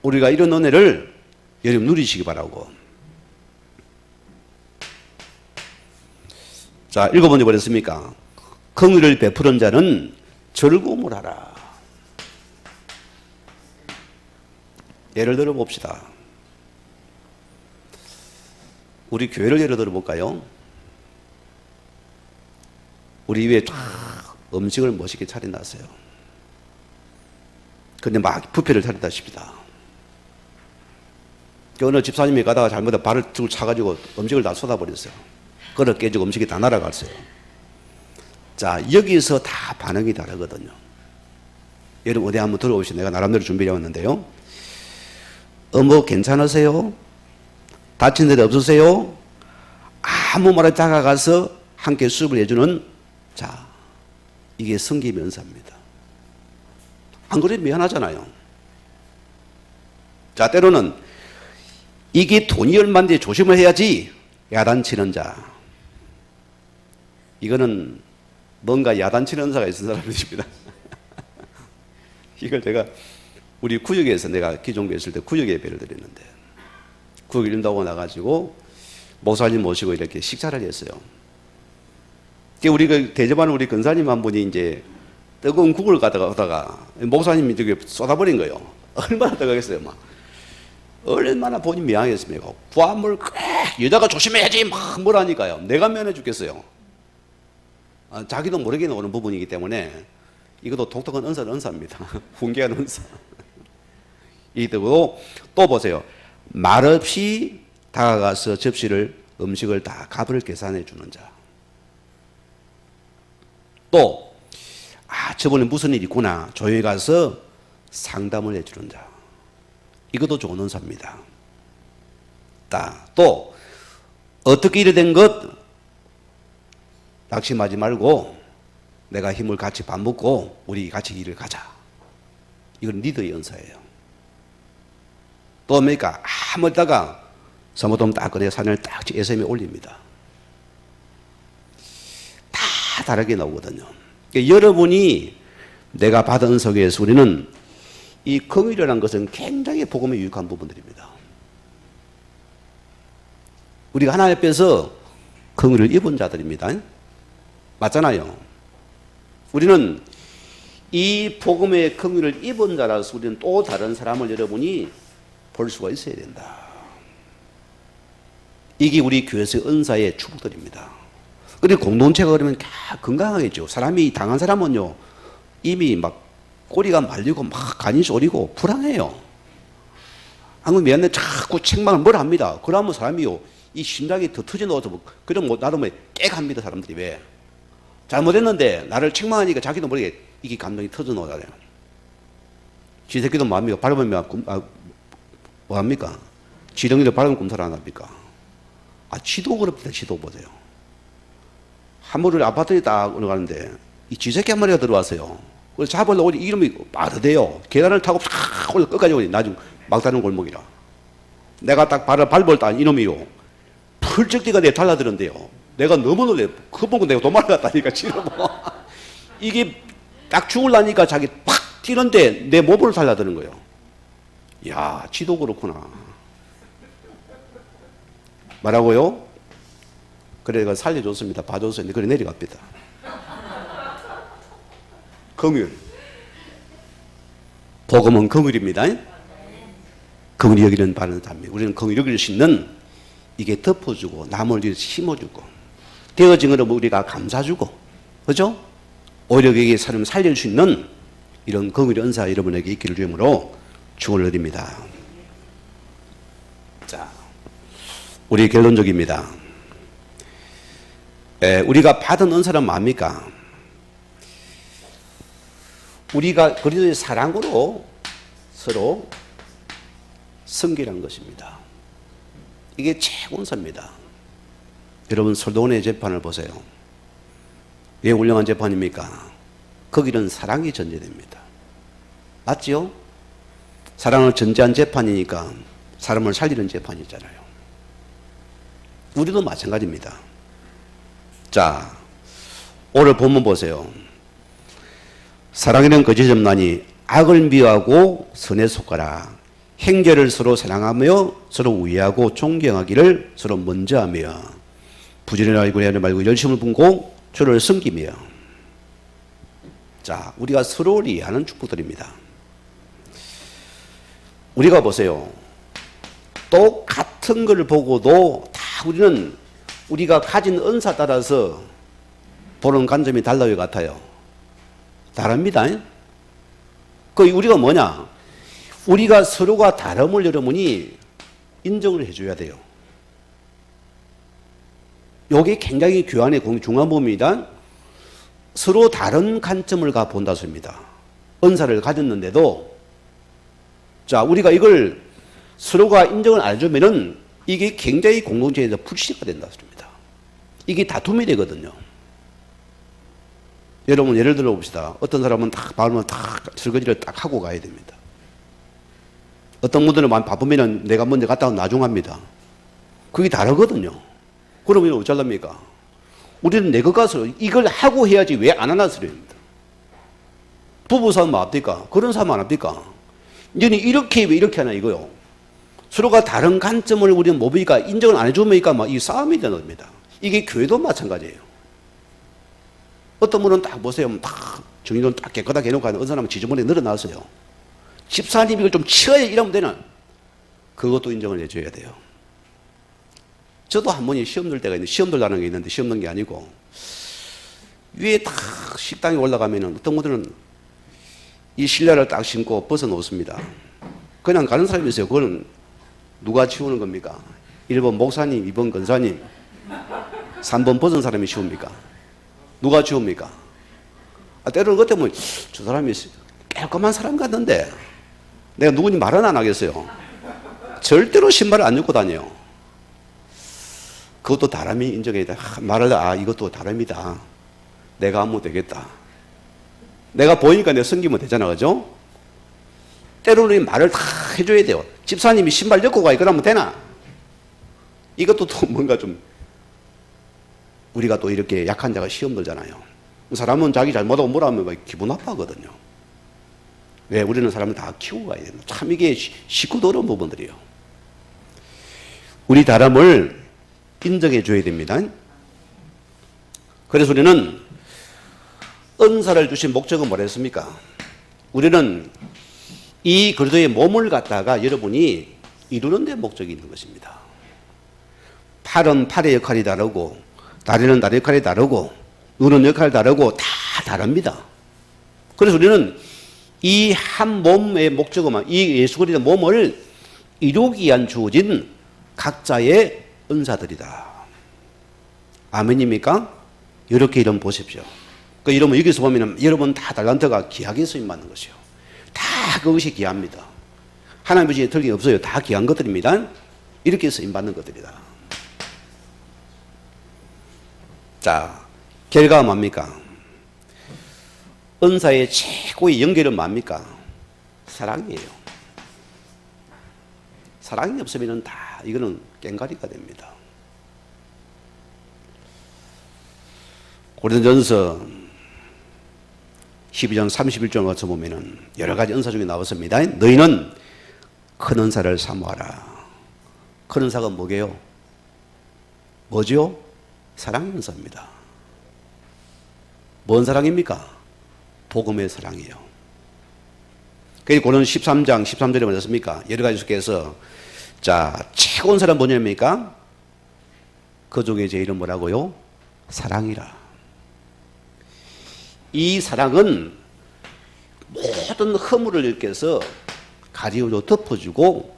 우리가 이런 은혜를 여러분 누리시기 바라고. 자, 읽어보니 뭐랬습니까? 긍휼을 베푸는 자는 즐거움을 하라. 예를 들어 봅시다. 우리 교회를 예를 들어 볼까요? 우리 위에 쫙 음식을 멋있게 차려놨어요. 근데 막 뷔페를 차렸다 싶다. 어느 집사님이 가다가 잘못해 발을 쭉 차가지고 음식을 다 쏟아버렸어요. 그릇 깨지고 음식이 다 날아갔어요. 자, 여기서 다 반응이 다르거든요. 여러분 어디 한번 들어오시죠. 내가 나름대로 준비해 왔는데요. 뭐 괜찮으세요? 다친 데 없으세요? 아무 말에 다가가서 함께 수업을 해주는 자, 이게 성기 면사입니다. 안 그래도 미안하잖아요. 자, 때로는 이게 돈이 얼마인데 조심을 해야지 야단치는 자. 이거는 뭔가 야단치는 자가 있는 사람입니다. 이걸 제가 우리 구역에서 내가 기존교회 있을 때 구역 예배를 드렸는데 구역 이른다고 나가지고 목사님 모시고 이렇게 식사를 했어요. 우리 그 대접하는 우리 근사님 한 분이 이제 뜨거운 국을 가다가 목사님이 저기 쏟아버린 거예요. 얼마나 뜨거겠어요, 막. 얼마나 본인 미안했습니까? 부한물 여자가 조심해야지 막 뭐라니까요. 내가 미안해 죽겠어요. 자기도 모르게 나오는 부분이기 때문에 이것도 독특한 은사는 은사입니다. 훈계한 은사. 이거 또 보세요. 말없이 다가가서 접시를 음식을 다 값을 계산해 주는 자. 또 저번에 무슨 일이 있구나 조용히 가서 상담을 해주는 자. 이것도 좋은 은사입니다. 또 어떻게 이래 된 것 낙심하지 말고 내가 힘을 같이 밥 먹고 우리 같이 일을 가자. 이건 리더의 은사예요. 또 뭡니까? 아무 있다가 서모돔 딱 그래 산을 딱 SM에 올립니다. 다 다르게 나오거든요. 그러니까 여러분이 내가 받은 은석에서 우리는 이 긍휼이라는 것은 굉장히 복음에 유익한 부분들입니다. 우리가 하나님 앞에서 긍휼을 입은 자들입니다. 맞잖아요. 우리는 이 복음의 긍휼을 입은 자라서 우리는 또 다른 사람을 여러분이 볼 수가 있어야 된다. 이게 우리 교회에서의 은사의 축복들입니다. 그리고 공동체가 그러면 다 건강하겠죠. 사람이 당한 사람은요 이미 막 꼬리가 말리고 막 간이 쏠리고 불안해요. 한국 미안해 자꾸 책망을 뭘 합니다. 그러면 사람이요 이 심장이 더 터져나와서 그럼 나도 뭐 깨갑니다. 사람들이 왜 잘못했는데 나를 책망하니까 자기도 모르게 이게 감정이 터져나오잖아요. 지 새끼도 뭐합니까? 밟으면 뭐합니까? 지렁이를 밟으면 꿈살 안 합니까? 지도 그렇다. 지도 보세요. 한 번을 아파트에 딱 올라가는데 이 쥐새끼 한 마리가 들어왔어요. 그래서 잡으려고 이름이 빠르대요. 계단을 타고 팍 올라 끝까지 오니 나중 막다른 골목이라. 내가 딱 발을 밟을 때 이놈이요. 풀쩍 뛰가 내 달라들었는데요. 내가 너무 놀래. 그 보고 내가 도망갔다니까 지금 이게 딱 죽을라니까 자기 팍 뛰는데 내 몸을 살려드는 거예요. 야, 지도 그렇구나. 뭐라고요? 그래가 살려줬습니다. 봐줬어요. 그래 내려갑니다. 긍휼. 복음은 긍휼입니다. 긍휼히 여기는 바른 삶이. 우리는 긍휼히 여길 수 있는 이게 덮어주고 남을 위해서 심어주고 되어진 것을 우리가 감사주고 그죠? 오히려 이게 사람을 살릴 수 있는 이런 긍휼의 은사 여러분에게 있기를 주님으로 축원을 드립니다. 자, 우리 결론적입니다. 우리가 받은 은사는 뭡니까? 우리가 그리스도의 사랑으로 서로 섬기라는 것입니다. 이게 최고 은사입니다. 여러분 솔도몬의 재판을 보세요. 왜 훌륭한 재판입니까? 거기는 사랑이 전제됩니다. 맞지요? 사랑을 전제한 재판이니까 사람을 살리는 재판이잖아요. 우리도 마찬가지입니다. 자, 오늘 본문 보세요. 사랑에는 거짓이 없나니 악을 미워하고 선에 속하라. 형제를 서로 사랑하며 서로 우애하고 존경하기를 서로 먼저 하며 부지런히 알고 해야 말고 열심을 품고 주를 섬기며. 자, 우리가 서로를 이해하는 축복들입니다. 우리가 보세요. 똑같은 걸 보고도 다 우리는 우리가 가진 은사 따라서 보는 관점이 달라요, 같아요. 다릅니다. 그 우리가 뭐냐? 우리가 서로가 다름을 여러분이 인정을 해줘야 돼요. 이게 굉장히 교환의 중요한 부분입니다. 서로 다른 관점을 본다 소리입니다. 은사를 가졌는데도 자, 우리가 이걸 서로가 인정을 안 해주면은 이게 굉장히 공동체에서 불씨가 된다 소리입니다. 이게 다툼이 되거든요. 여러분 예를 들어 봅시다. 어떤 사람은 딱 바르면 딱 설거지를 딱 하고 가야 됩니다. 어떤 분들은 바쁘면 내가 먼저 갔다 오면 나중 합니다. 그게 다르거든요. 그러면 어쩌랍니까? 우리는 내 것 가서 이걸 하고 해야지 왜 안 하나 소리입니다. 부부싸움 합니까? 그런 싸움 안 합니까? 너는 이렇게 왜 이렇게 하나 이거요. 서로가 다른 관점을 우리는 못 보니까 인정을 안 해주니까 막 이 싸움이 되는 겁니다. 이게 교회도 마찬가지예요. 어떤 분은 딱 보세요. 딱 정리는 딱 깨끗하게 해놓고 하는 어느 사람은 지저분하게 늘어났어요. 집사님 이걸 좀 치워야 이러면 되는 그것도 인정을 해줘야 돼요. 저도 한 번이 시험 들 때가 있는데 시험 들라는 게 있는데 시험 든 게 아니고 위에 딱 식당에 올라가면은 어떤 분들은 이 실내를 딱 신고 벗어 놓습니다. 그냥 가는 사람이 있어요. 그거는 누가 치우는 겁니까? 1번 목사님, 2번 권사님, 3번 벗은 사람이 치웁니까? 누가 치웁니까? 때로는 그때 보면 저 사람이 깔끔한 사람 같는데 내가 누군지 말은 안 하겠어요. 절대로 신발을 안 입고 다녀요. 그것도 다름이 인정해야 돼. 말을 이것도 다름이다. 내가 하면 되겠다. 내가 보이니까 내가 섬기면 되잖아, 그죠? 때로는 말을 다 해줘야 돼요. 집사님이 신발 엮고 가, 그러면 되나? 이것도 또 뭔가 좀 우리가 또 이렇게 약한 자가 시험 들잖아요. 사람은 자기 잘못하고 뭐라 하면 기분 나빠하거든요. 왜? 우리는 사람을 다 키우고 가야 됩니다. 참 이게 쉽고도 어려운 부분들이에요. 우리 다름을 인정해 줘야 됩니다. 그래서 우리는 은사를 주신 목적은 뭐랬습니까? 우리는 이 그리스도의 몸을 갖다가 여러분이 이루는 데 목적이 있는 것입니다. 팔은 팔의 역할이 다르고 다리는 다리 역할이 다르고 눈은 역할이 다르고 다 다릅니다. 그래서 우리는 이 한 몸의 목적은 이 예수 그리스도의 몸을 이루기 위한 주어진 각자의 은사들이다. 아멘입니까? 이렇게 이름 보십시오. 그 이름은 여기서 보면 여러분 다 달란트가 귀하게 쓰임받는 것이요. 다 그것이 귀합니다. 하나님의 지에 틀림이 없어요. 다 귀한 것들입니다. 이렇게 쓰임받는 것들이다. 자, 결과가 뭡니까? 은사의 최고의 연결은 뭡니까? 사랑이에요. 사랑이 없으면 다 이거는 깽가리가 됩니다. 고린도전서 12장 31절 같이 보면은 여러 가지 은사 중에 나왔습니다. 너희는 큰 은사를 사모하라. 큰 은사가 뭐게요? 뭐죠? 사랑의 은사입니다. 뭔 사랑입니까? 복음의 사랑이에요. 그래서 고른 13장 13절에 뭐였습니까? 여러 가지 속에서 자, 최고인 사람 뭐냐입니까? 그 중에 제일은 뭐라고요? 사랑이라. 이 사랑은 모든 허물을 일깨서 가지고 덮어주고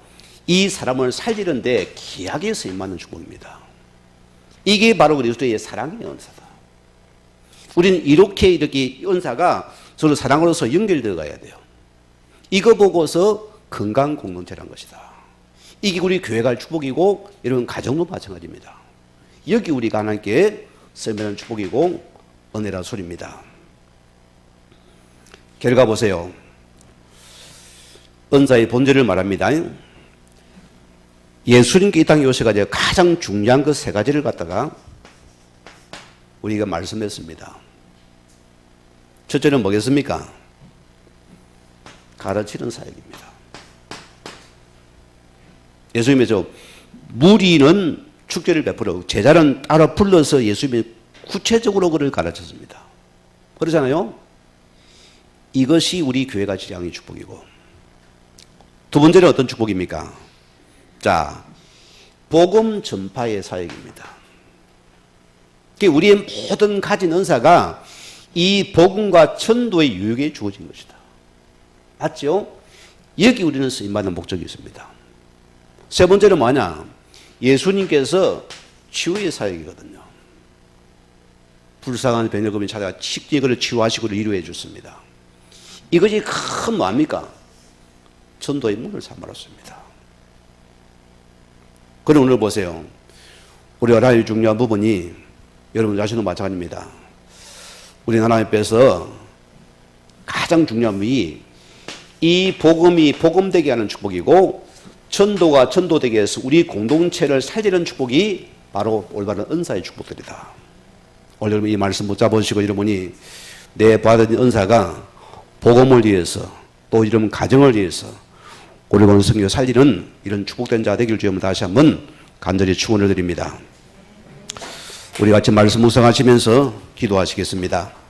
이 사람을 살리는데 귀하게 쓰임받는 축복입니다. 이게 바로 그리스도의 사랑의 은사다. 우리는 이렇게 은사가 서로 사랑으로서 연결되어 가야 돼요. 이거 보고서 건강 공동체란 것이다. 이게 우리 교회가 할 축복이고 이런 가정도 마찬가지입니다. 여기 우리가 하나님께 쓰임받는 축복이고 은혜라 소리입니다. 결과 보세요. 은사의 본질을 말합니다. 예수님께 이 땅에 오셔가지고 가장 중요한 그 세 가지를 갖다가 우리가 말씀했습니다. 첫째는 뭐겠습니까? 가르치는 사역입니다. 예수님의 무리는 축제를 베풀어 제자는 따로 불러서 예수님이 구체적으로 그를 가르쳤습니다. 그러잖아요. 이것이 우리 교회가 지향의 축복이고, 두 번째는 어떤 축복입니까? 자, 복음 전파의 사역입니다. 우리의 모든 가진 은사가 이 복음과 전도의 유익에 주어진 것이다. 맞죠? 여기 우리는 쓰임받는 목적이 있습니다. 세 번째는 뭐냐? 예수님께서 치유의 사역이거든요. 불쌍한 병력금이 찾아가 식기를 치유하시고 이루해 줬습니다. 이것이 큰 뭐합니까? 전도의 문을 삼아놨습니다. 그럼 오늘 보세요. 우리 하나의 중요한 부분이 여러분 자신도 마찬가지입니다. 우리 하나님 앞에서 가장 중요한 부분이 이 복음이 복음되게 하는 축복이고 전도가 전도되게 해서 우리 공동체를 살리는 축복이 바로 올바른 은사의 축복들이다. 오늘 여러분 이 말씀 붙잡으시고 여러분이 내 받은 은사가 복음을 위해서 또 이런 가정을 위해서 우리 보는 성교 살리는 이런 축복된 자 되길 주여 다시 한번 간절히 축원을 드립니다. 우리 같이 말씀 묵상하시면서 기도하시겠습니다.